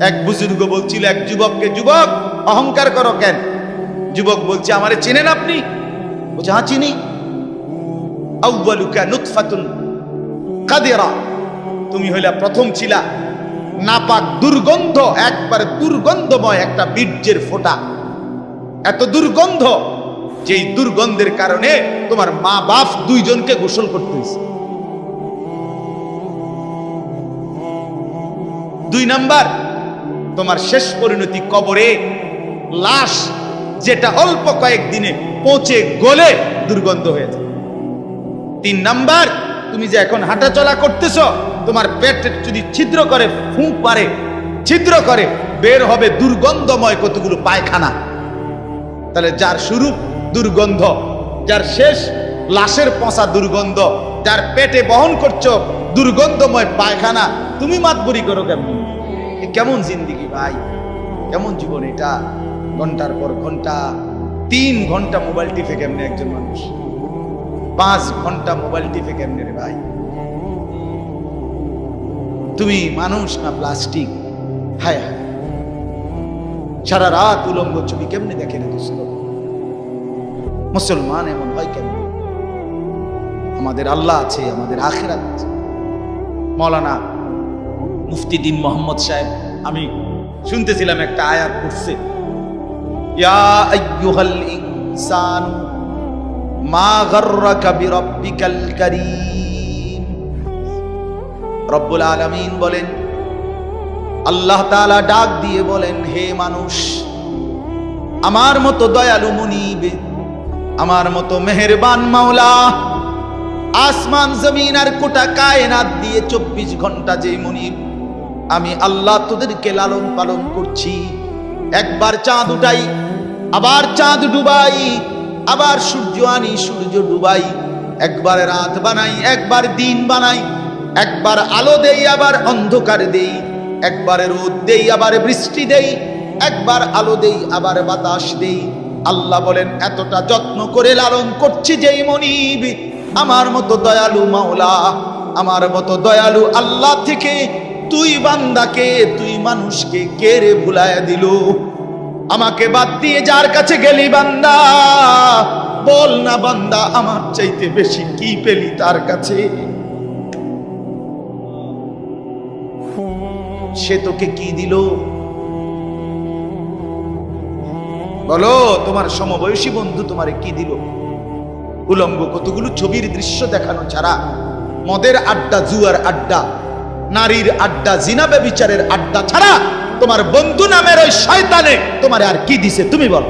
এক বুজুর্গ বলছিল এক যুবককে, যুবক অহংকার করো কেন? যুবক বলছে, আমারে চেনেন আপনি? বলছে, হ্যাঁ চিনি। আউয়ালুকা নুতফাতুন কাদিরা, তুমি হইলা প্রথম ছিলা নাপাক দুর্গন্ধ, একবারে দুর্গন্ধময় একটা বীর্যের ফোঁটা, এত দুর্গন্ধ যেই দুর্গন্ধের কারণে তোমার মা বাপ দুইজনকে গোসল করতে হয়েছে। 2 নাম্বার, তোমার শেষ পরিণতি কবরে, লাশ যেটা অল্প কয়েকদিনে পচে গলে দুর্গন্ধ হয়ে যায়। 3 নাম্বার, তুমি যে এখন হাঁটা চলা করতেছ, তোমার পেটে যদি ছিদ্র করে, ফুঁক মারে, ছিদ্র করে, বের হবে দুর্গন্ধময় কতগুলো পায়খানা। তাহলে যার শুরু দুর্গন্ধ, যার শেষ লাশের পচা দুর্গন্ধ, যার পেটে বহন করছো দুর্গন্ধময় পায়খানা, তুমি মাতবরি করো কেমন? কেমন জিন্দিগি ভাই, কেমন জীবন এটা? ঘন্টার পর ঘন্টা, 3 ঘন্টা মোবাইল টিপে কেমনে একজন মানুষ? 5 ঘন্টা মোবাইল টিপে কেমনে রে ভাই? তুমি মানুষ না প্লাস্টিক? হায় হায়, সারা রাত উলঙ্গ ছবি কেমনে দেখে রে দোস্ত? মুসলমান এমন হয় কেন? আমাদের আল্লাহ আছে, আমাদের আখিরাত আছে। মৌলানা মুফতি দ্বীন মোহাম্মদ সাহেব, আমি শুনতেছিলাম একটা আয়াত পড়ছে, ইয়া আইয়ুহাল ইনসান মা গাররাকা বিরাব্বিকাল কারীম। রব্বুল আলামিন বলেন, আল্লাহ তাআলা ডাক দিয়ে বলেন, হে মানুষ, আমার মতো দয়ালু মুনিব, আমার মতো মেহেরবান মাওলা, আসমান জমিন আর গোটা কায়নাত দিয়ে 24 ঘন্টা যে মুনিব, আমি আল্লাহ তোদেরকে লালন পালন করছি। একবার চাঁদ উঠাই, আবার চাঁদ ডুবাই, আবার সূর্য আনি, সূর্য ডুবাই, একবার রাত বানাই, একবার দিন বানাই, একবার আলো দেই, আবার অন্ধকার দেই, একবার রোদ দেই, আবার বৃষ্টি দেই, একবার আলো দেই, আবার বাতাস দেই। আল্লাহ বলেন, এতটা যত্ন করে লালন করছি যেই মনিব, আমার মতো দয়ালু মাওলা, আমার মতো দয়ালু আল্লাহ থেকে তুই বান্দাকে, তুই মানুষকে কে রে ভুলাইয়া দিল? আমাকে বাদ দিয়ে যার কাছে গেলি বান্দা, বল না বান্দা, আমার চাইতে বেশি কি পেলি তার কাছে? সে তোকে কি দিল? বলো, তোমার সমবয়সী বন্ধু তোমারে কি দিল? উলঙ্গ কতগুলো ছবির দৃশ্য দেখানো ছাড়া, মদের আড্ডা, জুয়ার আড্ডা, নারীর আড্ডা, জিনা ব্যভিচারের আড্ডা ছাড়া তোমার বন্ধু নামের ওই শয়তানে তোমারে আর কি দিছে? তুমি বলো,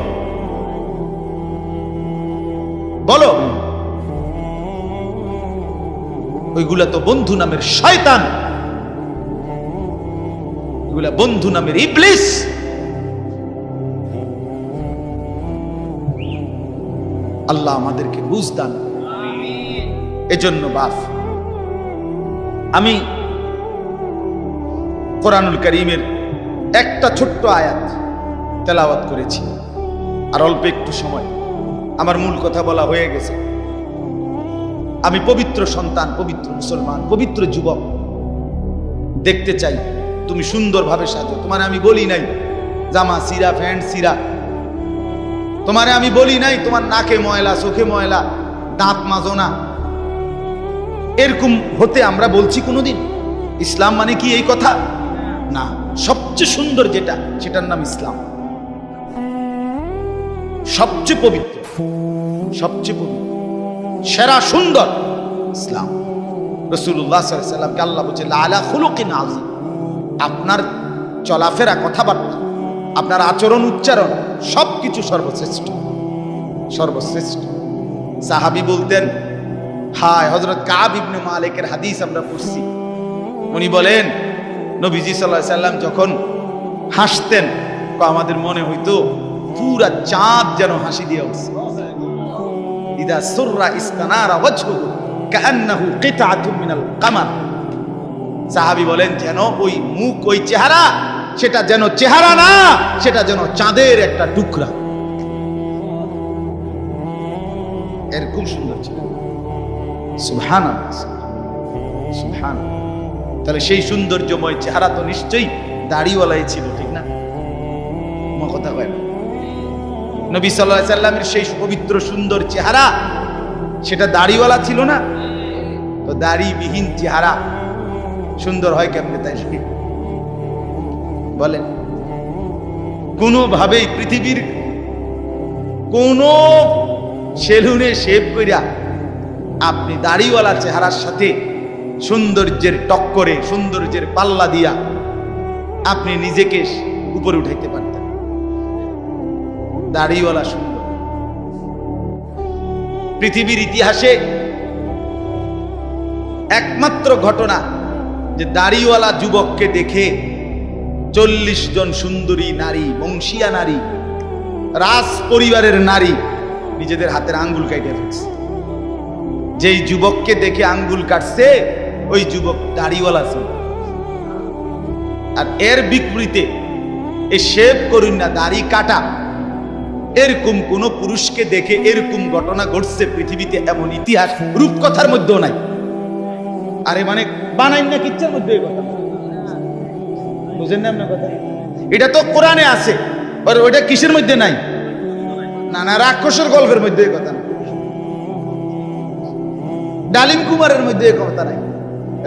বলো। ওইগুলা তো বন্ধু নামের শয়তান, ওইগুলা বন্ধু নামের ইবলিস। আল্লাহ আমাদেরকে বুঝ দান। এজন্য বাপ, আমি কোরআনুল কারীমের একটা ছোট্ট আয়াত তেলাওয়াত করেছি, আর অল্প একটু সময়, আমার মূল কথা বলা হয়ে গেছে। আমি পবিত্র সন্তান, পবিত্র মুসলমান, পবিত্র যুবক দেখতে চাই তুমি সুন্দরভাবে সাজো। তোমার আমি বলি নাই জামা সিরা, প্যান্ট সিরা, তোমারে আমি বলি নাই তোমার নাকে ময়লা, চোখে ময়লা, দাঁত মাজো না, এরকম হতে আমরা বলছি কোনোদিন? ইসলাম মানে কি এই কথা? না, সবচেয়ে সুন্দর যেটা, সেটার নাম ইসলাম। সবচেয়ে পবিত্র, সবচেয়ে পবিত্র, সেরা সুন্দর ইসলাম। রাসূলুল্লাহ সাল্লাল্লাহু আলাইহি ওয়াসাল্লামকে আল্লাহ বলছে, লাআলা খুলুকিন আযীম। আপনার চলাফেরা, কথাবার্তা, আপনার আচরণ, উচ্চারণ, সবকিছু সর্বশ্রেষ্ঠ, সর্বশ্রেষ্ঠ। সাহাবী বলতেন, হায়, হযরত কাব ইবনে মালিকের হাদিস আমরা পড়ছি, উনি বলেন, নবীজি সাল্লাল্লাহু আলাইহি ওয়াসাল্লাম যখন হাসতেন, আমাদের মনে হইতো পুরা চাঁদ যেন হাসি দিয়ে উঠছে। ইদা সুররা ইস্তানারা ওয়াজহুহু কাআন্নাহু কিতআতুম মিনাল কামার। সাহাবী বলেন, যেন ওই মুখ, ওই চেহারা, সেটা যেন চেহারা না, সেটা যেন চাঁদের একটা টুকরা। এরকম সুন্দর ছিল। সুবহানাল্লাহ, সুবহানাল্লাহ। তাহলে সেই সৌন্দর্যময় চেহারা তো নিশ্চয়ই দাড়িওয়ালাই ছিল, ঠিক না? কথা কয় না? নবী সাল্লাল্লাহু আলাইহি সাল্লামের সেই পবিত্র সুন্দর চেহারা, সেটা দাড়িওয়ালা ছিল না? তো দাড়িবিহীন চেহারা সুন্দর হয় কেমনে তাই বলেন? কোনোভাবেই পৃথিবীর কোন সেলুনে শেভ কইরা আপনি দাড়িওয়ালা চেহারার সাথে সৌন্দর্যের টক্করে, সৌন্দর্যের পাল্লা দিয়া আপনি নিজেকে উপরে উঠাইতে পারতেন। দাড়িওয়ালা সুন্দর। পৃথিবীর ইতিহাসে একমাত্র ঘটনা যে দাড়িওয়ালা যুবককে দেখে 40 জন সুন্দরী নারী, বংশীয়া নারী, রাজ পরিবারের নারী নিজেদের হাতের আঙ্গুল কাটে ফেলছে। যেই যুবককে দেখে আঙ্গুল কাটছে ওই যুবক দাড়িওয়ালা ছিল। আর এর বিপরীতে এই শেভ করুন না, দাড়ি কাটা, এরকম কোন পুরুষকে দেখে এরকম ঘটনা ঘটছে পৃথিবীতে এমন ইতিহাস রূপকথার মধ্যেও নাই। আরে মানে বানাই না কিচ্ছার মধ্যে এই কথা, বুঝেন না আপনার কথা? এটা তো কোরআনে আছে, আর ওইটা কিসের মধ্যে নাই? না না, রাক্ষসের গল্পের মধ্যে এই কথা না, ডালিম কুমারের মধ্যে এই কথা নাই,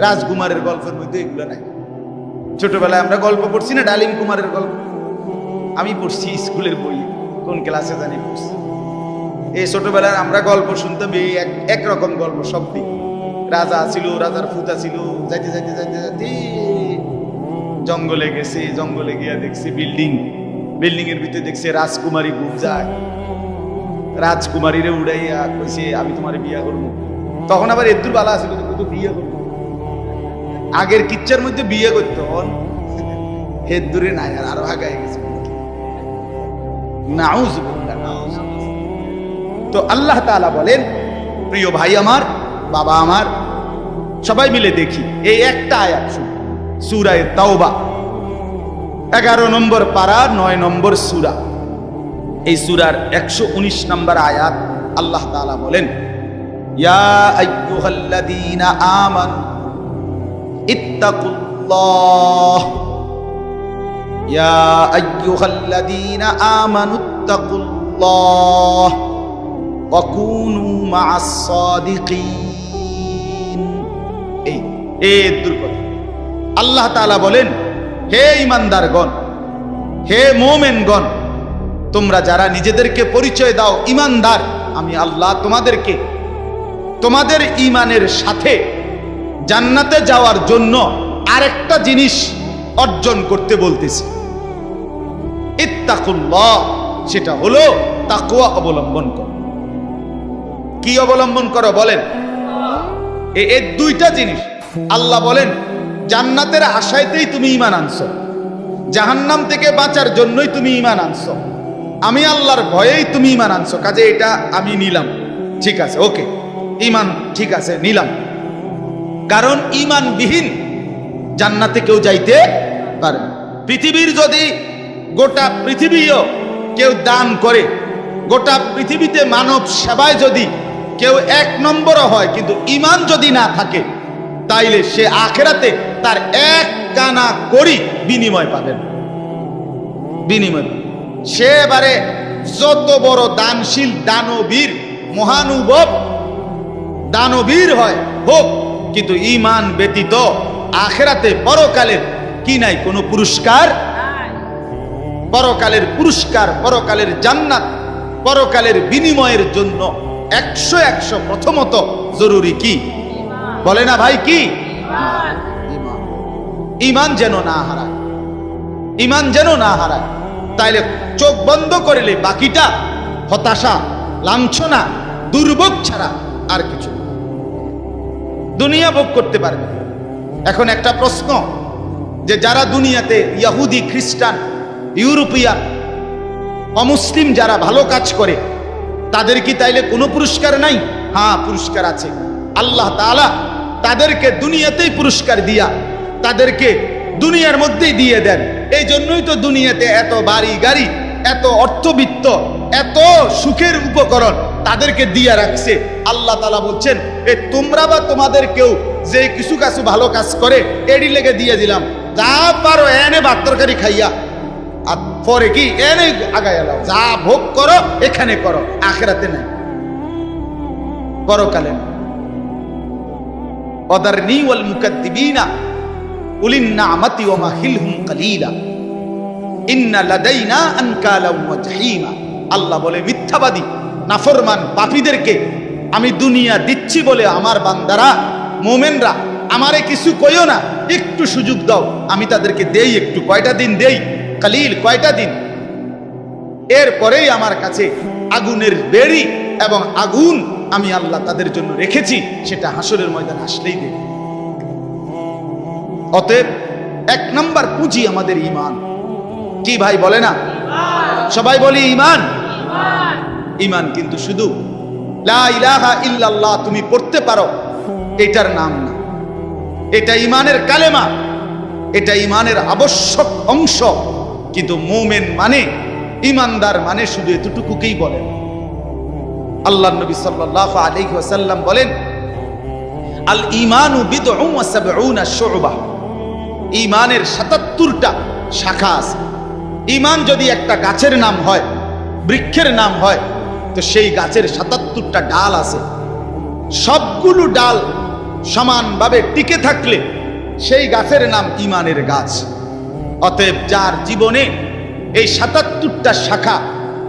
রাজকুমারের গল্পের মধ্যে এগুলো নাই। ছোটবেলায় আমরা গল্প পড়ছি না, ডালিম কুমারের গল্প আমি পড়ছি স্কুলের বই, কোন ক্লাসে জানি পড়ছি। এই ছোটবেলায় আমরা গল্প শুনতাম, এই একরকম গল্প সব দিক। রাজা ছিল, রাজার ফুতা ছিল, যাইতে যাইতে যাইতে যাইতে জঙ্গলে গেছে, জঙ্গলে গিয়া দেখছে বিল্ডিং, বিল্ডিং এর ভিতরে দেখছে রাজকুমারী ঘুম যায়, রাজকুমারীরে উড়াইয়া কইছে আমি তোমার বিয়া করবো। তখন আবার এদুর বালা ছিল তো বিয়ে করবো, আগের কিচ্ছার মধ্যে বিয়ে করতো, হেদুরে নাই, আর আরো আগায় গেছে। তো আল্লাহ তাআলা বলেন, প্রিয় ভাই আমার, বাবা আমার, সবাই মিলে দেখি এই একটা আয়াত সূরা তাওবা 11 নম্বর পারা 9 নম্বর সূরা। এই সূরার 119 নম্বর আয়াত আল্লাহ তাআলা বলেন, ইয়া আইয়ুহাল্লাযীনা আমানু ইত্তাকুল্লাহ, ইয়া আইয়ুহাল্লাযীনা আমানু ইত্তাকুল্লাহ ওয়া কুনু মা'আস সাদিকিন। এই দুর্গত আল্লাহ তাআলা বলেন, হে ঈমানদারগণ, হে মুমিনগণ, তোমরা যারা নিজেদেরকে পরিচয় দাও ঈমানদার, আমি আল্লাহ তোমাদেরকে তোমাদের ঈমানের সাথে জান্নাতে যাওয়ার জন্য আরেকটা জিনিস অর্জন করতে বলতেছি, ইত্তাকুল্লাহ, সেটা হলো তাকওয়া অবলম্বন করো। কি অবলম্বন করো বলেন? এই দুইটা জিনিস আল্লাহ বলেন, জান্নাতের আশায়তেই তুমি ঈমান আনছো, জাহান্নাম থেকে বাঁচার জন্যই তুমি ঈমান আনছো, আমি আল্লাহর ভয়েই তুমি ঈমান আনছো, কাজে এটা আমি নিলাম, ঠিক আছে, ওকে, ঈমান ঠিক আছে, নিলাম। কারণ ঈমানবিহীন জান্নাতে কেউ যাইতে পারে না। পৃথিবীর যদি গোটা পৃথিবীও কেউ দান করে, গোটা পৃথিবীতে মানব সেবায় যদি কেউ 1 নম্বরও হয়, কিন্তু ঈমান যদি না থাকে, তাইলে সে আখিরাতে তার 1 কানা করি বিনিময় পাবেন, বিনিময়। সে এবারে যত বড় দানশীল, দানবীর, মহানুভব দানবীর হয় হোক, কিন্তু ঈমান ব্যতীত আখিরাতে পরকালের কি নাই? কোনো পুরস্কার। পরকালের পুরস্কার, পরকালের জান্নাত, পরকালের বিনিময়ের জন্য 100 প্রথমত জরুরি কি বলে না ভাই? কি? ঈমান যেন না হারায়, ঈমান যেন না হারায়। তাইলে চোখ বন্ধ করলে বাকিটা হতাশা, লাঞ্ছনা, দুর্ভোগ ছাড়া আর কিছু দুনিয়া ভোগ করতে পারবে। এখন একটা প্রশ্ন, যে যারা দুনিয়াতে ইহুদি, খ্রিস্টান, ইউরোপিয়ান, অমুসলিম যারা ভালো কাজ করে, তাদের কি তাইলে কোনো পুরস্কার নাই? হ্যাঁ, পুরস্কার আছে। আল্লাহ তাআলা তাদেরকে দুনিয়াতেই পুরস্কার দিয়া তাদেরকে দুনিয়ার মধ্যেই দিয়ে দেন। এই জন্যই তো দুনিয়াতে এত বাড়ি গাড়ি, এত অর্থবিত্ত, এত সুখের উপকরণ তাদেরকে দিয়ে রাখছে। আল্লাহ তাআলা বলছেন, তোমরা বা তোমাদের কেউ যে কিছু ভালো কাজ করে এডি লেগে দিয়ে দিলাম, যা পারো এনে ভাত তরকারি খাইয়া, আর পরে কি এনে আগায় এলাও, যা ভোগ করো এখানে করো, আখিরাতে নাই, পরকালে না। ওয়াদারনি ওয়াল মুকাদ্দিবিনা উলিন নি'মাতি ওয়া মাহিলহুম কালিলা ইন্না লাদাইনা আনকালাম ওয়া জাহিমা। আল্লাহ বলে মিথ্যাবাদী নাফরমান পাপীদেরকে আমি দুনিয়া দিচ্ছি বলে আমার বান্দারা মুমিনরা আমারে কিছু কইও না, একটু সুযোগ দাও, আমি তাদেরকে দেই একটু, কয়টা দিন দেই, কালিল কয়টা দিন, এরপরেই আমার কাছে আগুনের বেড়ি এবং আগুন আমি আল্লাহ তাদের জন্য রেখেছি, সেটা হাসরের ময়দানে আসলেই দেব। অতএব এক নাম্বার পুঁজি আমাদের ঈমান। কি ভাই বলে না? সবাই বলি ঈমান। ঈমান কিন্তু শুধু লা ইলাহা ইল্লাল্লাহ তুমি পড়তে পারো এটার নাম না, এটা ঈমানের কালেমা, এটা ঈমানের আবশ্যক অংশ। কিন্তু মুমিন মানে, ঈমানদার মানে শুধু এতটুকুকেই বলেন। আল্লাহর নবী সাল্লাল্লাহু আলাইহি ওয়াসাল্লাম বলেন, আল ঈমানু বিদউন ওয়া সাবউনা শু'বা। ঈমানের ৭৭টা শাখা আছে। ঈমান যদি একটা গাছের নাম হয়, বৃক্ষের নাম হয়, তো সেই গাছের ৭৭টা ডাল আছে। সবগুলো ডাল সমানভাবে টিকে থাকলে সেই গাছের নাম ঈমানের গাছ। অতএব যার জীবনে এই ৭৭টা শাখা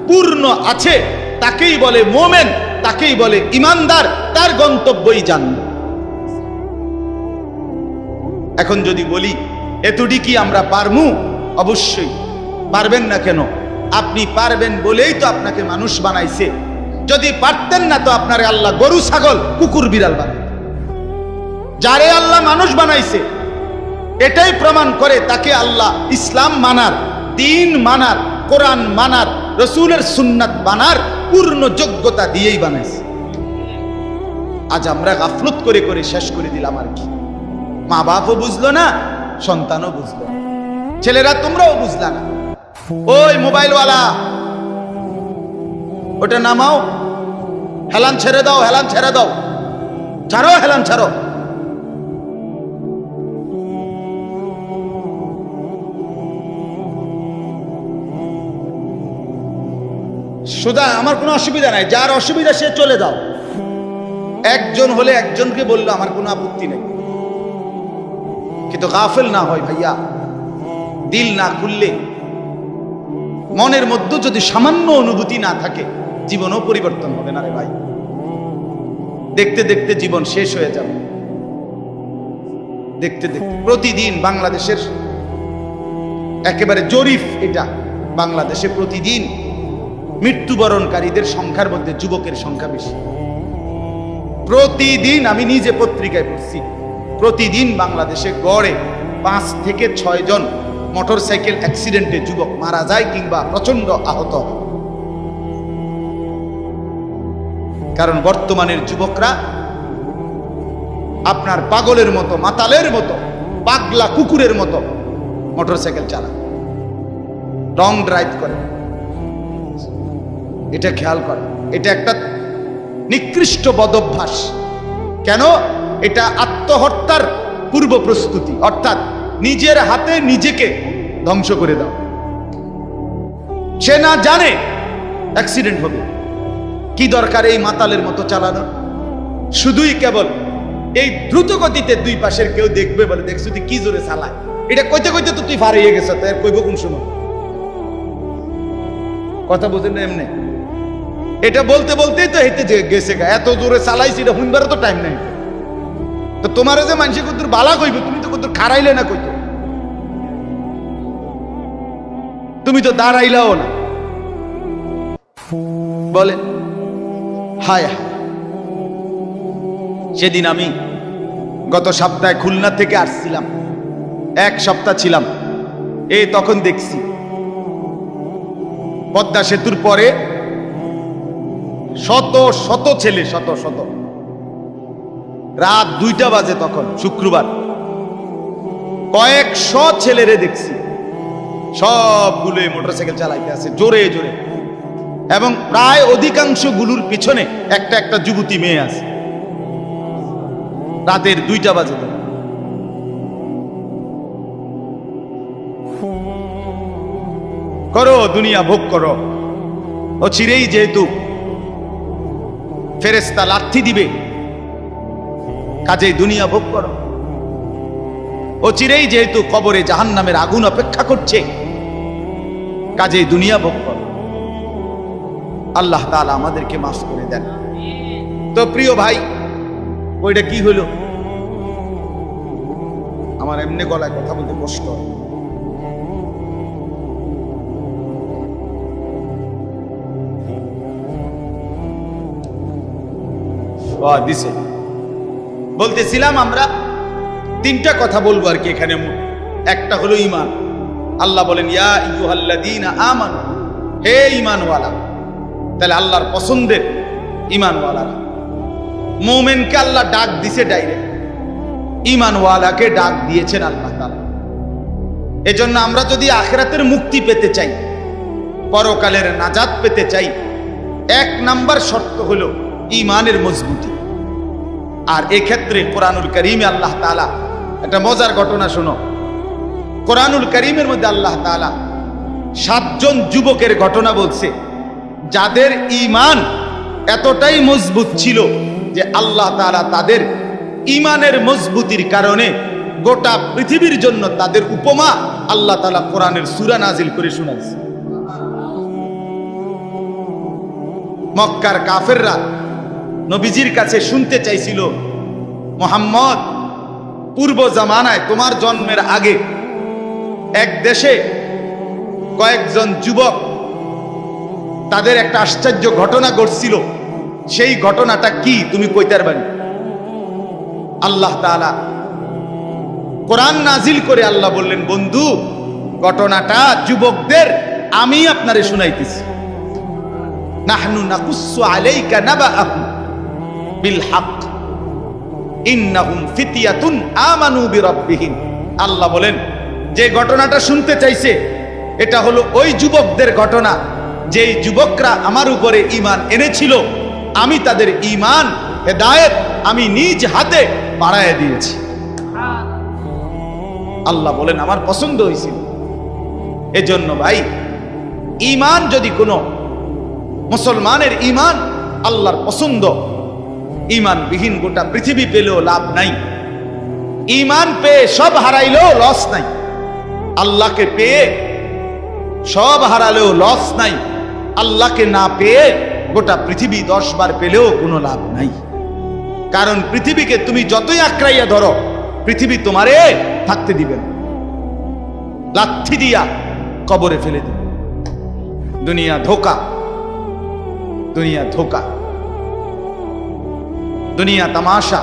পূর্ণ আছে তাকেই বলে মুমিন, তাকেই বলে ঈমানদার, তার গন্তব্যই জান্নাত। এখন যদি বলি এতটি কি আমরা পারমু? অবশ্যই পারবেন না কেন? আপনি পারবেন বলেই তো আপনাকে মানুষ বানাইছে। যদি পারতেন না তো আপনারে আল্লাহ গরু ছাগল কুকুর বিড়াল বানাইতেন। যারে আল্লাহ মানুষ বানাইছে এটাই প্রমাণ করে তাকে আল্লাহ ইসলাম মানার, দ্বীন মানার, কোরআন মানার, রাসূলের সুন্নাত মানার পূর্ণ যোগ্যতা দিয়েই বানাইছে। আজ আমরা গাফলত করে করে শেষ করে দিলাম। আর কি, মা বাপও বুঝলো না, সন্তানও বুঝলো না, ছেলেরা তোমরাও বুঝলা না। ওই মোবাইলওয়ালা ওটা নামাও, হেলান ছেড়ে দাও, হেলান ছেড়ে দাও, ছাড়ো, হেলান ছাড়ো। সোজা, আমার কোনো অসুবিধা নাই, যার অসুবিধা সে চলে যাও। একজন হলে একজনকে বললো আমার কোনো আপত্তি নেই, কিন্তু গাফেল না হয় ভাইয়া। দিল না খুললে, মনের মধ্যে যদি সামান্য অনুভূতি না থাকে, জীবনও পরিবর্তন হবে না রে ভাই। দেখতে দেখতে জীবন শেষ হয়ে যাবে। দেখতে দেখতে প্রতিদিন বাংলাদেশের একেবারে জরিপ এটা, বাংলাদেশে প্রতিদিন মৃত্যুবরণকারীদের সংখ্যার মধ্যে যুবকের সংখ্যা বেশি। প্রতিদিন, আমি নিজে পত্রিকায় পড়ছি, প্রতিদিন বাংলাদেশে গড়ে 5 থেকে 6 জন মোটরসাইকেল অ্যাক্সিডেন্টে যুবক মারা যায় কিংবা প্রচন্ড আহত হয়। কারণ বর্তমানের যুবকরা আপনার পাগলের মতো, মাতালের মতো, পাগলা কুকুরের মতো মোটরসাইকেল চালায়, লং ড্রাইভ করে। এটা খেয়াল করে, এটা একটা নিকৃষ্ট বদভ্যাস। কেন? এটা আত্মহত্যার পূর্ব প্রস্তুতি, অর্থাৎ নিজের হাতে নিজেকে ধ্বংস করে দাও। সে না জানে অ্যাক্সিডেন্ট হবে, কি দরকার এই মাতালের মতো চালানো? শুধুই কেবল এই দ্রুত গতিতে দুই পাশের কেউ দেখবে বলে, দেখছো তুই কি জোরে চালায়, এটা কইতে কইতে তো তুই ফারিয়ে গেছ, তাই কইব কোন সময়? কথা বুঝেন না? এমনি এটা বলতে বলতেই তো হেঁটে গেছে, এত জোরে চালাইছি, এটা হুনবারও তো টাইম নাই। তো তোমার যে মানুষ কত বালা কইবে, তুমি তো কত খারাইলে না, কইতো তুমি তো দাঁড়াইলাও না। বলে হায় হায়। সেদিন আমি গত সপ্তাহে খুলনা থেকে আসছিলাম, 1 সপ্তাহ ছিলাম। তখন দেখছি পদ্মা সেতুর পরে শত শত ছেলে, শত শত, রাত 2টা বাজে তখন, শুক্রবার, কয়েকশো ছেলেরে দেখছি, সবগুলো মোটরসাইকেল চালাইতে আছে জোরে জোরে, এবং প্রায় অধিকাংশ গুলোর পিছনে একটা একটা যুবতী মেয়ে আছে। রাতের 2টা বাজে। করো, দুনিয়া ভোগ করো। ও চিরেই যেহেতু ফেরেশতা লাথি দিবে, কাজেই দুনিয়া ভোগ করো। ও চিরেই যেহেতু কবরে জাহান্নামের আগুন অপেক্ষা করছে, কাজেই দুনিয়া ভোগ করো। আল্লাহ তাআলা আমাদেরকে মাফ করে দেন। তো প্রিয় ভাই, ওইটা কি হলো? আমার এমনি গলায় কথা বলতে কষ্ট হয়। দিছে বলতেছিলাম আমরা তিনটা কথা বলবো আর কি এখানে। একটা হলো ঈমান। আল্লাহ বলেন ইয়া আইয়ুহাল্লাযীনা আমানু, হে ঈমানওয়ালা। তাহলে আল্লাহর পছন্দের ঈমানওয়ালারা। মুমিনকে আল্লাহ ডাক দিছে ডাইরেক্ট, ঈমানওয়ালাকে ডাক দিয়েছেন আল্লাহ তাআলা। এজন্য আমরা যদি আখিরাতের মুক্তি পেতে চাই, পরকালের নাজাত পেতে চাই, এক নাম্বার শর্ত হলো ঈমানের মজবুতি। আর এক্ষেত্রে কোরআনুল কারীমে আল্লাহ তাআলা একটা মজার ঘটনা শোনো। কোরআনুল কারীমের মধ্যে আল্লাহ তাআলা 7 জন যুবকের ঘটনা বলছে, যাদের ঈমান এতটাই মজবুত ছিল যে আল্লাহ তাআলা তাদের ঈমানের মজবুতির কারণে গোটা পৃথিবীর জন্য তাদের উপমা আল্লাহ তাআলা কোরআনের সূরা নাজিল করে শোনাচ্ছে। মক্কার কাফেররা নবীজির কাছে শুনতে চাইছিল, মুহাম্মদ, পূর্ব জামানায় তোমার জন্মের আগে এক দেশে কয়েকজন যুবক, তাদের একটা আশ্চর্য ঘটনা ঘটছিল, সেই ঘটনাটা কি তুমি কইতে পারবে? আল্লাহ তাআলা কোরআন নাজিল করে আল্লাহ বললেন, বন্ধু, ঘটনাটা যুবকদের আমি আপনারে শুনাইতেছি। নাহনু নাকুসু আলাইকা নাবাআহুম বিল হক ইন্নাহুম ফিতয়াতুন আমানু বিরাব্বিহিম। আল্লাহ বলেন, যে ঘটনাটা শুনতে চাইছে এটা হলো ওই যুবকদের ঘটনা, যেই যুবকরা আমার উপরে ঈমান এনেছিল, আমি তাদের ঈমান হেদায়েত আমি নিজ হাতে বাড়ায় দিয়েছি। আল্লাহ বলেন, আমার পছন্দ হয়েছিল। এজন্য ভাই, ঈমান যদি কোনো মুসলমানের ঈমান আল্লাহর পছন্দ, ঈমানবিহীন গোটা পৃথিবী পেলেও লাভ নাই। ঈমান পেয়ে সব হারাইলেও লস নাই। আল্লাহকে পেয়ে সব হারালেও লস নাই। আল্লাহকে না পেয়ে গোটা পৃথিবী 10 বার পেলেও কোনো লাভ নাই। কারণ পৃথিবীকে তুমি যতই আঁকড়াইয়া ধরো, পৃথিবী তোমারে থাকতে দিবে না, লাথি দিয়া কবরে ফেলে দিবে। দুনিয়া ধোঁকা, দুনিয়া ধোঁকা, দুনিয়া তামাশা,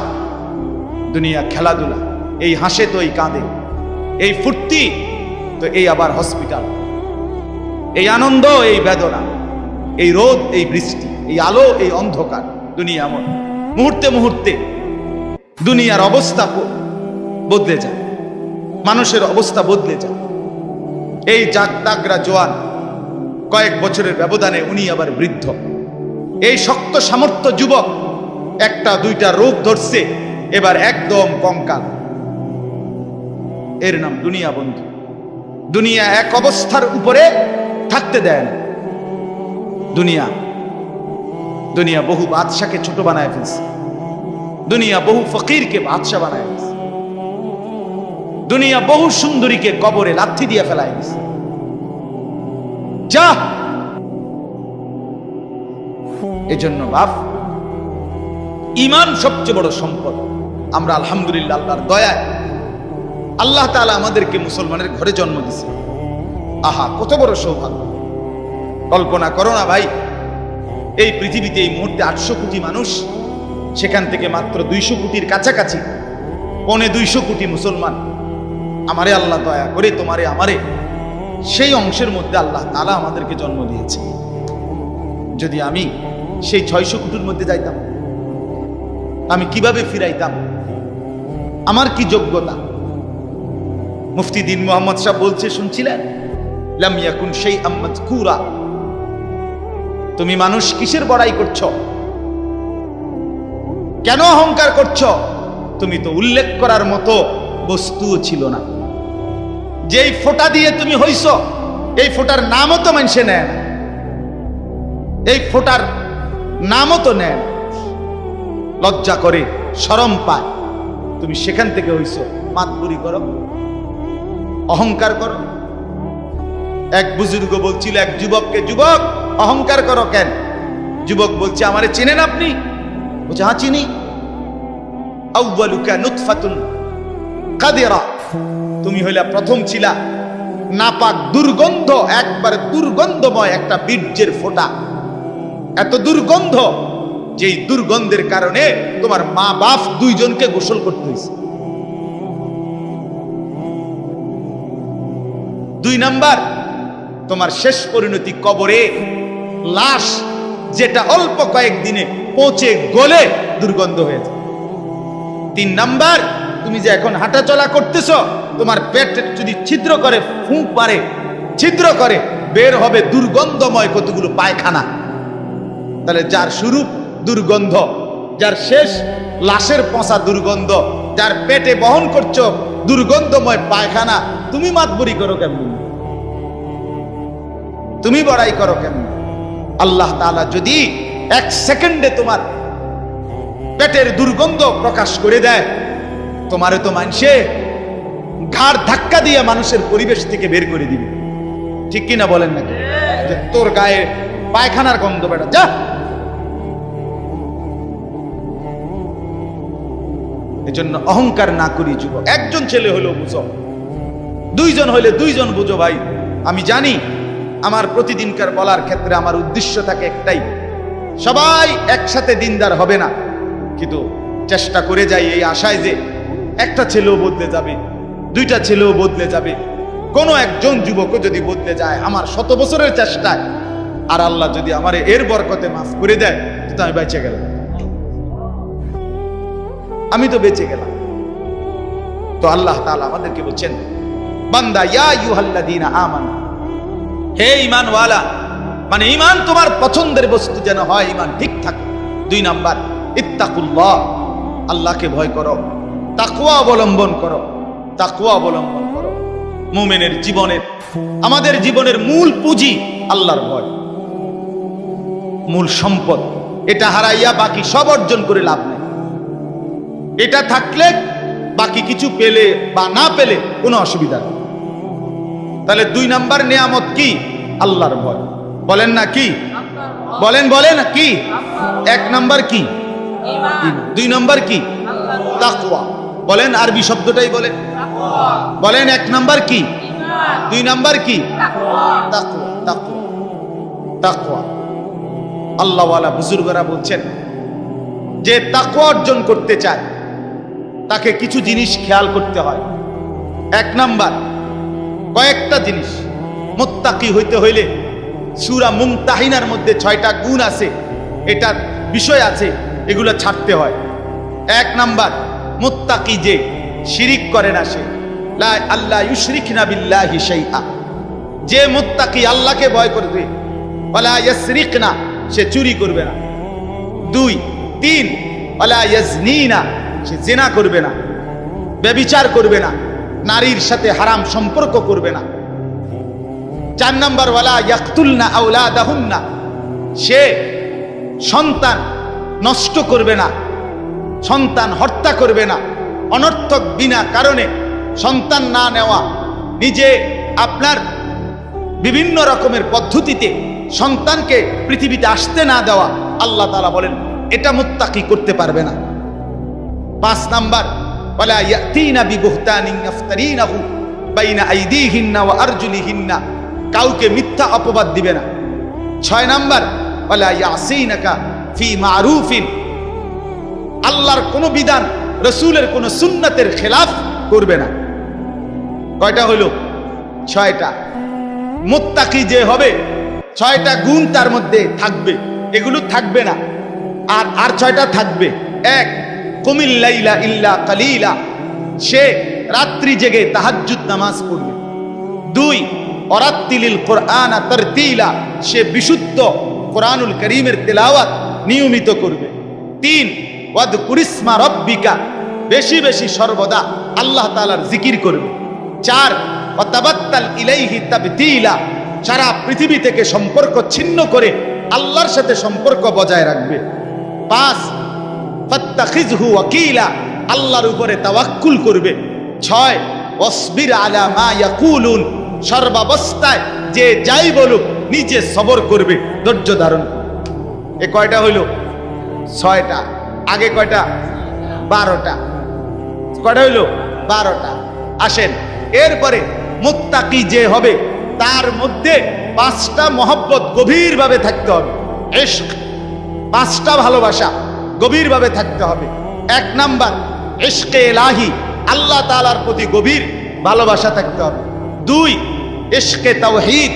দুনিয়া খেলাধুলা। এই হাসে তো এই কাঁদে, এই ফুর্তি তো এই আবার হসপিটাল, এই আনন্দ এই বেদনা, এই রোদ এই বৃষ্টি, এই আলো এই অন্ধকার। দুনিয়া এমন, মুহূর্তে মুহূর্তে দুনিয়ার অবস্থা বদলে যায়, মানুষের অবস্থা বদলে যায়। এই জাগতাগরা জোয়ান, কয়েক বছরের ব্যবধানে উনি আবার বৃদ্ধ। এই শক্ত সামর্থ্য যুবক, একটা দুইটা রোগ ধরছে, এবার একদম কঙ্কাল। এর নাম দুনিয়া বন্ধু। দুনিয়া এক অবস্থার উপরে থাকতে দেয় না। দুনিয়া দুনিয়া বহু বাদশাকে ছোট বানায় ফেলছে। দুনিয়া বহু ফকিরকে বাদশা বানায় ফেলছে। দুনিয়া বহু সুন্দরীকে কবরে লাথি দিয়ে ফেলায় দিছে। যা, এজন্য বাপ, ঈমান সবচেয়ে বড় সম্পদ। আমরা আলহামদুলিল্লাহ আল্লাহর দয়ায় আল্লাহ তাআলা আমাদেরকে মুসলমানের ঘরে জন্ম দিয়েছে। আহা, কত বড় সৌভাগ্য! কল্পনা করো না ভাই, এই পৃথিবীতে এই মুহূর্তে 800 কোটি মানুষ, সেখান থেকে মাত্র 200 কোটির কাছাকাছি, 250 কোটি মুসলমান। আমারে আল্লাহ দয়া করে তোমারে আমারে সেই অংশের মধ্যে আল্লাহ তাআলা আমাদেরকে জন্ম দিয়েছে। যদি আমি সেই 600 কোটির মধ্যে যাইতাম, আমি কিভাবে ফিরাইতাম? আমার কি যোগ্যতা? মুফতি দ্বীন মুহাম্মদ সাহেব বলছে, শুনছিলেন, লাম ইয়াকুন শাইআম মাযকুরা। তুমি মানুষ কিসের বড়াই করছো? কেন অহংকার করছো? তুমি তো উল্লেখ করার মতো বস্তুও ছিল না। যেই ফোঁটা দিয়ে তুমি হইছো, এই ফোটার নামও তো মানুষে নেয় না, এই ফোটার নামও তো নেয় না, লজ্জা করে, শরম পায়। তুমি সেখান থেকে হইছো, মাতবুরি করো, অহংকার করো। এক বুজুর্গ বলছিল এক যুবককে, যুবক অহংকার করো কেন? যুবক বলছে, আমারে চিনেন আপনি? বলছে, হ্যাঁ চিনি। আউয়ালুকা নুতফাতুন কাদিরা, তুমি হইলা প্রথম ছিলা নাপাক দুর্গন্ধ, একবারে দুর্গন্ধময় একটা বীর্যের ফোঁটা, এত দুর্গন্ধ যেই দুর্গন্ধের কারণে তোমার মা বাপ দুইজনকে গোসল করতে হয়েছে। 2 নাম্বার, তোমার শেষ পরিণতি কবরে, লাশ যেটা অল্প কয়েকদিনে পচে গলে দুর্গন্ধ হয়েছে। 3 নাম্বার, তুমি যে এখন হাঁটাচলা করতেছ, তোমার পেট যদি ছিদ্র করে, ফুঁক মারে, ছিদ্র করে, বের হবে দুর্গন্ধময় কতগুলো পায়খানা। তাহলে যার শুরু দুর্গন্ধ, যার শেষ লাশের পচা দুর্গন্ধ, যার পেটে বহন করছো দুর্গন্ধময় পায়খানা, তুমি মাতবরি করো কেমন? তুমি বড়াই করো কেমন? আল্লাহ তাআলা যদি 1 সেকেন্ডে তোমার পেটের দুর্গন্ধ প্রকাশ করে দেয়, তোমারে তো মানুষে ঘাড় ধাক্কা দিয়ে মানুষের পরিবেশ থেকে বের করে দিবে। ঠিক কিনা বলেন নাকি? যে তোর গায়ে পায়খানার গন্ধ, বেটা যা। এজন্য অহংকার না করি যুবক। একজন ছেলে হলেও বুঝো, 2 জন হলে 2 জন বুঝো। ভাই আমি জানি আমার প্রতিদিনকার বলার ক্ষেত্রে আমার উদ্দেশ্য থাকে একটাই, সবাই একসাথে দিনদার হবে না, কিন্তু চেষ্টা করে যাই এই আশায় যে একটা ছেলেও বদলে যাবে, 2টা ছেলেও বদলে যাবে, কোনো একজন যুবকও যদি বদলে যায় আমার 100 বছরের চেষ্টায়, আর আল্লাহ যদি আমার এর বরকতে মাফ করে দেয়, তো আমি বেঁচে গেলাম, আমি তো বেঁচে গেলাম। তো আল্লাহ তাআলা আমাদেরকে বলছেন, বান্দা ইয়া আইয়ুহাল্লাযীনা আমানু, হে ঈমানওয়ালা, মানে ঈমান তোমার পছন্দের বস্তু যেন হয়, ঈমান ঠিক থাকে। 2 নাম্বার, ইত্তাকুল্লাহ, আল্লাহকে ভয় করো, তাকওয়া অবলম্বন করো, তাকওয়া অবলম্বন করো। মুমিনের জীবনের, আমাদের জীবনের মূল পুঁজি আল্লাহর ভয়, মূল সম্পদ। এটা হারাইয়া বাকি সব অর্জন করে লাভ নেই। এটা থাকলে বাকি কিছু পেলে বা না পেলে কোনো অসুবিধা নেই। তাহলে 2 নাম্বার নিয়ামত কি? আল্লাহর ভয়। বলেন না কি? বলেন বলেন কি? 1 নাম্বার কি? ঈমান। 2 নাম্বার কি? তাকওয়া। বলেন আরবি শব্দটাই বলেন, বলেন 1 নাম্বার কি? ঈমান। 2 নাম্বার কি? তাকওয়া। তাকওয়া, তাকওয়া, তাকওয়া। আল্লাহওয়ালা বুজুর্গরা বলছেন, যে তাকওয়া অর্জন করতে চায় তাকে কিছু জিনিস খেয়াল করতে হয়। 1 নাম্বার, কয়েকটা জিনিস। মুত্তাকি হইতে হইলে সূরা মুমতাহিনার মধ্যে 6টা গুণ আছে, এটার বিষয় আছে, এগুলো ছাড়তে হয়। 1 নাম্বার, মুত্তাকি যে শিরিক করে না, সে লা আল্লাহ ইউশরিকনা বিল্লাহি শাইআ, যে মুত্তাকি আল্লাহকে ভয় করবে, ওয়ালা ইয়াসরিকনা, সে চুরি করবে না। 2, 3, ওয়ালা ইয়াজনিনা, সে জিনা করবে না, ব্যভিচার করবে না, নারীর সাথে হারাম সম্পর্ক করবে না। 4 নাম্বার, ওয়ালা ইয়াকতুলনা আওলাদাহুন্না, সে সন্তান নষ্ট করবে না, সন্তান হত্যা করবে না, অনর্থক বিনা কারণে সন্তান না নেওয়া, নিজে আপনার বিভিন্ন রকমের পদ্ধতিতে সন্তানকে পৃথিবীতে আসতে না দেওয়া, আল্লাহ তাআলা বলেন এটা মুত্তাকি করতে পারবে না। 5 নাম্বার, ওয়ালা ইয়াতিনা বিবুহতানিন ইফতারিনাহু বাইনা আইদিহিন্না ওয়া আরজুলিহিন্না, কাউকে মিথ্যা অপবাদ দিবে না। 6 নাম্বার, ওয়ালা ইয়াসিনাকা ফি মারুফিন, আল্লাহর কোন বিধান, রাসূলের কোন সুন্নাতের খেলাফ করবে না। কয়টা হলো? 6টা। মুত্তাকি যে হবে 6টা গুণ তার মধ্যে থাকবে, এগুলো থাকবে না। আর 6টা থাকবে। 1, কুমিল লাইলা ইল্লা কালিলা, সে রাত্রি জেগে তাহাজ্জুদ নামাজ পড়বে। 2, ওয়ারাত্তিলিল কুরআনা তারতিলা, সে বিশুদ্ধ কোরআনুল কারীমের তেলাওয়াত নিয়মিত করবে। 3, ওয়াযকুরিসমা রাব্বিকা, বেশি বেশি সর্বদা আল্লাহ তাআলার জিকির করবে। 4, ওয়াতাবাত্তাল ইলাইহি তাবতিলা, সারা পৃথিবী থেকে সম্পর্ক ছিন্ন করে আল্লাহর সাথে সম্পর্ক বজায় রাখবে। 5 ফাত্তাখিযহু ওয়াকিলা, আল্লাহর উপরে তাওয়াক্কুল করবে। 6 ওয়াসবির আলা মা ইয়াকুলুন, সর্বাবস্থায় যে যাই বলুক নিজে সবর করবে, ধৈর্য ধারণ করবে। এ কয়টা হইল? 6টা। আগে কয়টা? 12টা। কয়টা হইল? 12টা। আসেন, এরপরে মুত্তাকি যে হবে তার মধ্যে 5টা মহব্বত গভীরভাবে থাকতে হবে। ইশক, 5টা ভালোবাসা গভীরভাবে থাকতে হবে। 1 নাম্বার ইশকে ইলাহি, আল্লাহ তাআলার প্রতি গভীর ভালোবাসা থাকতে হবে। 2 ইশকে তাওহীদ,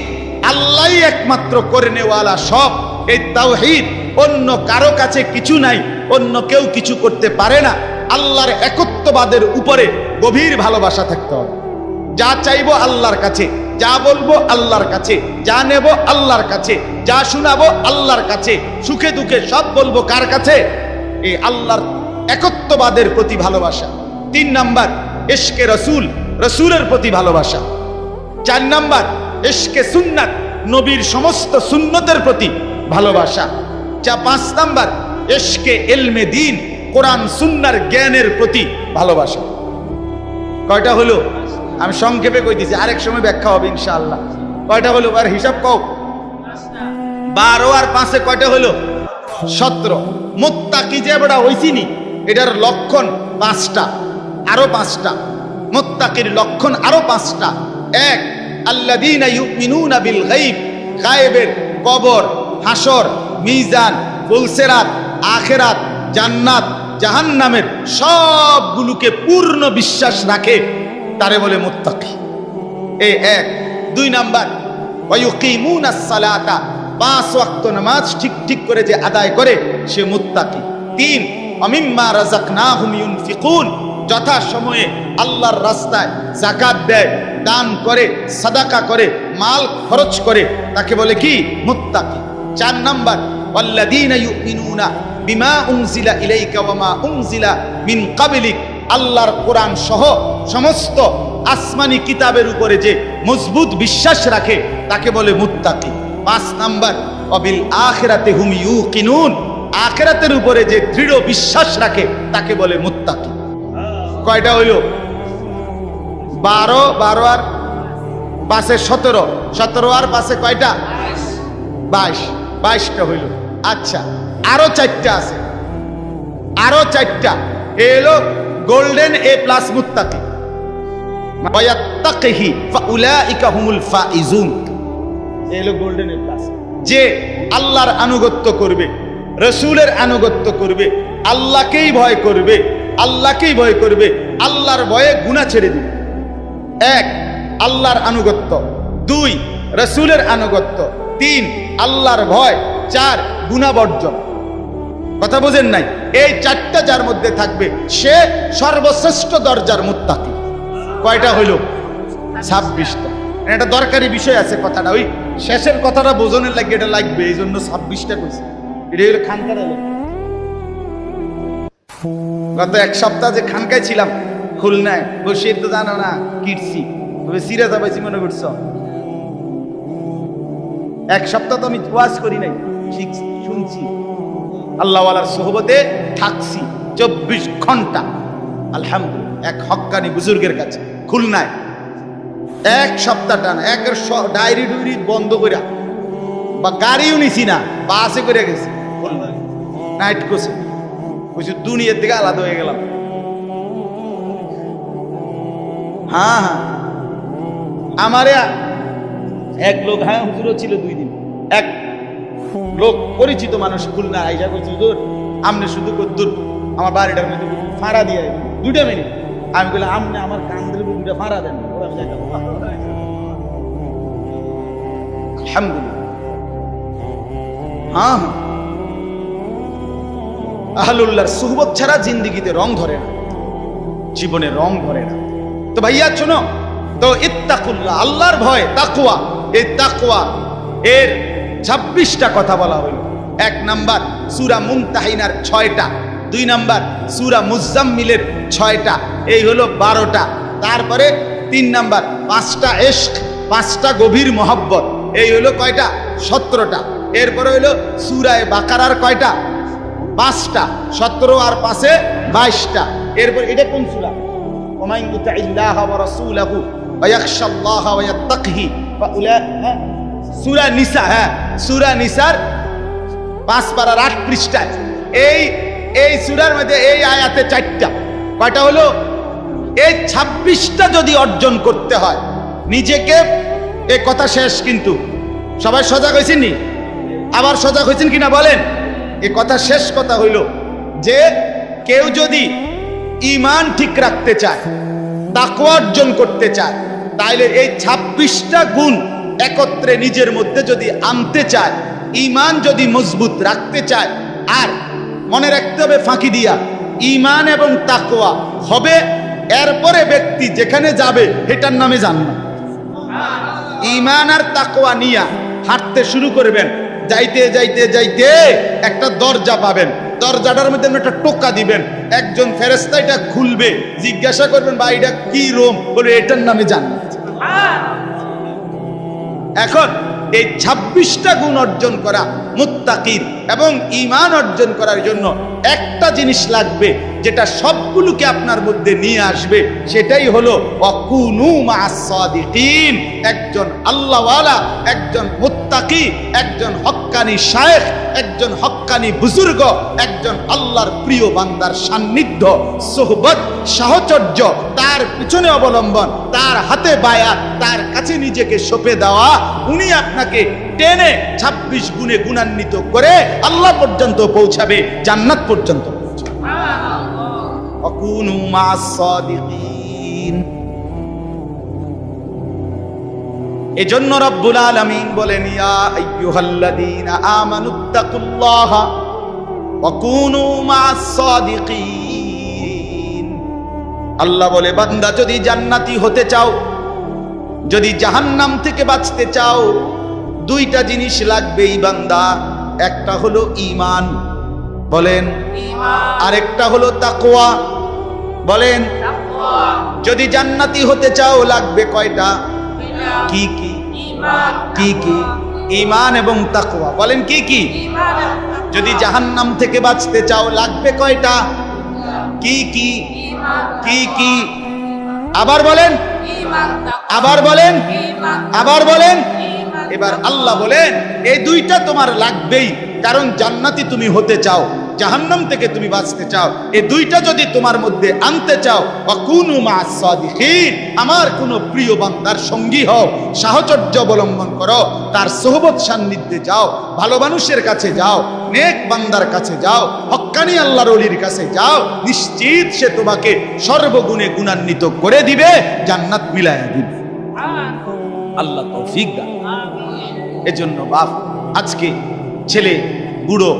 আল্লাহই একমাত্র করে নেওয়ালা সব। এই তাওহীদ, অন্য কারো কাছে কিছু নাই, অন্য কেউ কিছু করতে পারে না। আল্লাহর একত্ববাদের উপরে গভীর ভালোবাসা থাকতে হবে। যা চাইবো আল্লাহর কাছে, যা বলবো আল্লাহর কাছে, যা নেব আল্লাহর কাছে, যা শোনাবো আল্লাহর কাছে, সুখে দুঃখে সব বলবো কার কাছে? এই আল্লাহর একত্ববাদের প্রতি ভালোবাসা। 3 নাম্বার ইশকে রসুল, রসুলের প্রতি ভালোবাসা। 4 নাম্বার ইশকে সুন্নাত, নবীর সমস্ত সুন্নতের প্রতি ভালোবাসা। 5 নাম্বার ইশকে ইলমে দ্বীন, কোরআন সুন্নাহর জ্ঞানের প্রতি ভালোবাসা। কয়টা হলো? আমি সংক্ষেপে কই দিছি, আরেক সময় ব্যাখ্যা হবে ইনশাআল্লাহ। কয়টা হলো? আর হিসাব কও। 12 আর 5 কয়টা হলো? 17। মুত্তাকি যে বড় হইছিনি, এটার লক্ষণ 5টা, আরো 5টা। মুত্তাকির লক্ষণ আরো 5টা। 1 আল্লাযীনা ইউমিনুনা বিল গায়ব, গায়েবের, কবর, হাসর, মিজান, ফুলসিরাত, আখিরাত, জান্নাত, জাহান্নামের সবগুলোকে পূর্ণ বিশ্বাস রাখে, তারে বলে মুত্তাকি। এই 1। 2 নাম্বার ওয়ায়ুকিমুনাস সালাতা, 5 ওয়াক্ত নামাজ ঠিক ঠিক করে যে আদায় করে সে মুত্তাকি। 3 আমিম্মা রাযাকনাহুম ইউনফিকুন, যথা সময়ে আল্লাহর রাস্তায় যাকাত দেয়, দান করে, সাদাকা করে, মাল খরচ করে, তাকে বলে কি? মুত্তাকি। 4 নাম্বার ওয়াল্লাযীনা ইউমিনুনা বিমা উনজিলা ইলাইকা ওয়া মা উনজিলা মিন ক্বাবলিক, আল্লাহর কোরআন সহ সমস্ত আসমানি কিতাবের উপরে যে মজবুত বিশ্বাস রাখে তাকে বলে মুত্তাকি। 5 নাম্বার ওয়াবিল আখিরাতি হুম ইউকিনুন, আখিরাতের উপরে যে দৃঢ় বিশ্বাস রাখে তাকে বলে মুত্তাকি। কয়টা হইল? 12 আর 5 17, 17 আর 5 কয়টা? 22টা হইল। আচ্ছা, আরো 4টা আছে, আরো 4টা। এলো গোল্ডেন এ প্লাস মুত্তাকি। ওয়ায়াত্তাকিহি ফাউলাইকা হুমুল ফাইজুন, এলো গোল্ডেন এ প্লাস। যে আল্লাহর আনুগত্য করবে, রসুলের আনুগত্য করবে, আল্লাহকেই ভয় করবে, আল্লাহকেই ভয় করবে, আল্লাহর ভয়ে গুনাহ ছেড়ে দিবে। 1 আল্লাহর আনুগত্য, 2 রসুলের আনুগত্য, 3 আল্লাহর ভয়, 4 গুনাহ বর্জন। কথা বুঝেন নাই? এই 4টা যার মধ্যে থাকবে সে সর্বশ্রেষ্ঠ দরজার মুত্তাকি। কয়টা হইল? 26টা। এটা দরকারি বিষয় আছে কথাটা, ওই শেষের কথাটা বোঝনের লাগে এটা লাগবে, এই জন্য 26টা কইছি। এটা হলো খানকার। গত 1 সপ্তাহ যে খানকায় ছিলাম খুলনায়, বসে তো জানো না কিটছি, তবে সিরাজা পাইছি মনে করছো। 1 সপ্তাহ তো আমি ওয়াজ করি নাই, শুনছি, আল্লাহওয়ালার সোহবতে থাকছি 24 ঘন্টা আলহামদুলিল্লাহ, এক হক্কানি বুজুর্গের কাছে খুলনায়। 1 সপ্তাহ টানা, একের ডায়েরি ডুইরি বন্ধ করে, বা গাড়িও নিছি না, বাসে করে গেছি নাইট কোর্সে। বুঝছি দুনিয়ার থেকে আলাদা হয়ে গেলাম। হ্যাঁ, আমারে এক লোক, হ্যাঁ হুজুরও ছিল 2 দিন, এক লোক পরিচিত মানুষ খুলনা আইসা করছে, হুজুর আমনে শুধু কদ্দুর আমার বাড়িটার মধ্যে ফাঁড়া দিয়ে 2টা মিনিট। আমি বললাম আমনে আমার কান্দের 2টা ফাঁড়া দেন। আলহামদুলিল্লাহ। হ্যাঁ, আহলুল্লাহর সুহবত ছাড়া জিন্দেগিতে রং ধরে না, জীবনে রং ধরে না। তো ভাইয়া শোনো, তো ইত্তাকুল্লাহ, আল্লাহর ভয়, তাকওয়া। এই তাকওয়া এর 26টা কথা বলা হলো। 1 নাম্বার সূরা মুমতাহিনার 6টা, 2 নাম্বার সূরা মুজাম্মিলের 6টা, এই হলো 12টা। তারপরে 3 নাম্বার 5টা ইশক, 5টা গভীর মহব্বত, এই হইলো কয়টা? 17টা। এরপরে হইলো সূরা বাকারার কয়টা? 5টা। 17 আর 5-এ 22টা। এরপর এটা কোন সূরা? ওয়া মান ইউতি'ল্লাহ ওয়া রাসূলাহু ওয়া ইয়াখশাল্লাহ ওয়া ইয়াত্তাকিহি ফাউলাইকা। সূরা নিসা, হ্যাঁ সূরা নিসার 5 পারার 8 পৃষ্ঠায় এই সূরার মধ্যে এই আয়াতে 4টা। কয়টা হলো? এই 26টা যদি অর্জন করতে হয় নিজেকে, এই কথা শেষ। কিন্তু সবাই সজাগ হয়েছেন নি? আবার সজাগ হয়েছেন কিনা বলেন? এই কথা শেষ কথা হইল যে কেউ যদি ঈমান ঠিক রাখতে চায়, তাকওয়া অর্জন করতে চায়, তাইলে এই 26টা গুণ একত্রে নিজের মধ্যে যদি আনতে চায়, ঈমান যদি মজবুত রাখতে চায়, আর মনে রাখতে হবে ফাঁকি দিয়া ঈমান এবং তাকওয়া হবে, এরপরে ব্যক্তি যেখানে যাবে এটার নামে জান্নাত। ঈমান আর তাকওয়া নিয়া হাঁটতে শুরু করবেন, যাইতে যাইতে যাইতে একটা দরজা পাবেন, দরজাটার মধ্যে একটা টোকা দিবেন, একজন ফেরেশতা এটা খুলবে, জিজ্ঞাসা করবেন ভাই এটা কি রুম? বলে এটার নামে জান্নাত। এখন এই 26টা গুণ অর্জন করা মুত্তাকির এবং ঈমান অর্জন করার জন্য একটা জিনিস লাগবে, যেটা সবগুলোকে আপনার মধ্যে নিয়ে আসবে, সেটাই হলো ওয়াকুনু মা'আস সাদিকিন। একজন আল্লাহওয়ালা, একজন মুত্তাকি, একজন হক্কানি শায়েখ, একজন হক্কানি বুজুর্গ, একজন আল্লাহর প্রিয় বান্দার সান্নিধ্য, সোহবত, সাহচর্য, তার পিছনে অবলম্বন, তার হাতে বায়াত, তার কাছে নিজেকে সঁপে দেওয়া, উনি আপনাকে টেনে 26 গুণে গুণান্বিত করে আল্লাহ পর্যন্ত পৌঁছাবে, জান্নাত পর্যন্ত পৌঁছাবে। ওয়াকুনু মা'আস সাদিকিন। এজন্য রব্বুল আলামিন বলেন ইয়া আইয়ুহাল্লাযীনা আমানুত্তাকুল্লাহা ওয়াকুনু মা'আস সাদিকিন। আল্লাহ বলে বান্দা যদি জান্নাতি হতে চাও, যদি জাহান্নাম থেকে বাঁচতে চাও, 2টা জিনিস লাগবেই বান্দা। একটা হলো ঈমান, বলেন ঈমান। আরেকটা হলো তাকওয়া, বলেন তাকওয়া। যদি জান্নাতি হতে চাও লাগবে কয়টা? কি কি? ঈমান। কি কি? ঈমান এবং তাকওয়া। বলেন কি কি? ঈমান। যদি জাহান্নাম থেকে বাঁচতে চাও লাগবে কয়টা? কি কি? ঈমান। কি কি? আবার বলেন ঈমান, তাকওয়া। আবার বলেন ঈমান, আবার বলেন ঈমান। এবার আল্লাহ বলেন এই 2টা তোমার লাগবেই, কারণ জান্নাতি তুমি হতে চাও, জাহান্নাম থেকে তুমি বাঁচতে চাও। এই 2টা যদি তোমার মধ্যে আনতে চাও, ওয়াকুনু মা'আস সাদিকিন, আমার কোন প্রিয় বান্দার সঙ্গী হও, সাহচর্য অবলম্বন করো, তার সোহবত সান্নিধ্যে যাও, ভালো মানুষের কাছে যাও, নেক বান্দার কাছে যাও, হক্কানি আল্লাহর ওলির কাছে যাও, নিশ্চিত সে তোমাকে সর্বগুণে গুণান্বিত করে দিবে, জান্নাত মিলায়া দিবে। আল্লাহ তৌফিক দান। এজন্য বাপ, আজকে ছেলে, বুড়ো,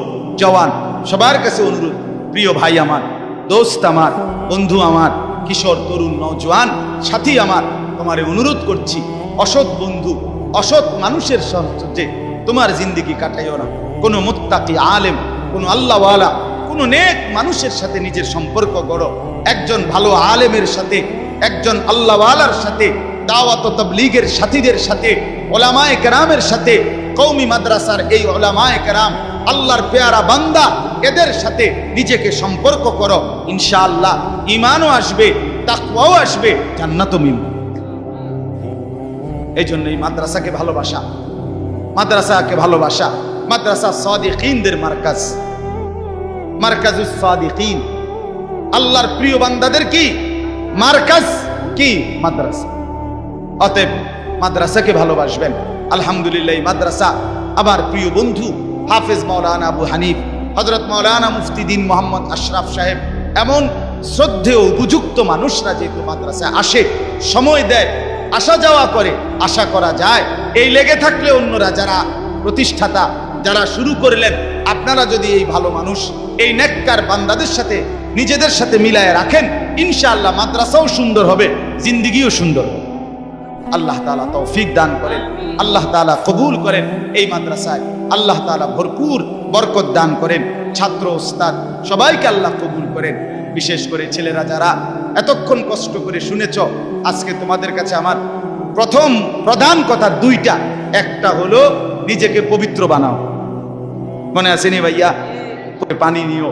জওয়ান সবার কাছে অনুরোধ, প্রিয় ভাই আমার, দোস্ত আমার, বন্ধু আমার, কিশোর, তরুণ, নওজোয়ান সাথী আমার, তোমারে অনুরোধ করছি, অসৎ বন্ধু, অসৎ মানুষের সাথে তোমার জিন্দেগি কাটাইও না। কোনো মুত্তাকি আলেম, কোনো আল্লাহওয়ালা, কোনো নেক মানুষের সাথে নিজের সম্পর্ক গড়ো। একজন ভালো আলেমের সাথে, একজন আল্লাহওয়ালার সাথে, দাওয়াত ও তাবলীগের সাথীদের সাথে, উলামায়ে কেরামের সাথে, কওমি মাদ্রাসার এই উলামায়ে কেরাম, আল্লাহর পেয়ারা বান্দা, এদের সাথে নিজেকে সম্পর্ক করো, ইনশাআল্লাহ ঈমানও আসবে, তাকওয়াও আসবে, জান্নাতও মিলবে। এই জন্য এই মাদ্রাসাকে ভালোবাসা, মাদ্রাসাকে ভালোবাসা। মাদ্রাসা সাদিকিনদের মার্কাজ, মার্কাজুস সাদিকিন, আল্লাহর প্রিয় বান্দাদের কি মার্কাজ, কি মাদ্রাসা। অতএব মাদ্রাসাকে ভালোবাসবেন। আলহামদুলিল্লাহ মাদ্রাসা আমার প্রিয় বন্ধু হাফেজ মাওলানা আবু হানিফ, হযরত মাওলানা মুফতি দ্বীন মোহাম্মদ আশরাফ সাহেব, এমন শ্রদ্ধেয় উপযুক্ত মানুষরা যেহেতু মাদ্রাসায় আসে, সময় দেয়, আসা যাওয়া করে, আশা করা যায় এই লেগে থাকলে অন্যরা যারা প্রতিষ্ঠাতা, যারা শুরু করলেন, আপনারা যদি এই ভালো মানুষ, এই নেককার বান্দাদের সাথে নিজেদের সাথে মিলায় রাখেন, ইনশাআল্লাহ মাদ্রাসাও সুন্দর হবে, জিন্দেগিও সুন্দর হবে। আল্লাহ তাআলা তৌফিক দান করেন, আল্লাহ তাআলা কবুল করেন। এই মাদ্রাসায় আল্লাহ তাআলা ভরপুর বরকত দান করেন। ছাত্র, ওস্তাদ সবাইকে আল্লাহ কবুল করেন। বিশেষ করে ছেলেরা যারা এতক্ষণ কষ্ট করে শুনেছ, আজকে তোমাদের কাছে আমার প্রথম প্রধান কথা দুইটা, একটা হলো নিজেকে পবিত্র বানাও। মনে আছে নি ভাইয়া? পানি নিও,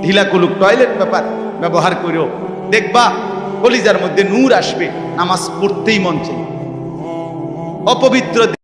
ঢিলা কুলুক টয়লেট পেপার ব্যবহার করো, দেখবা কলিজার মধ্যে নূর আসবে, নামাজ পড়তেই মন চাই। অপবিত্র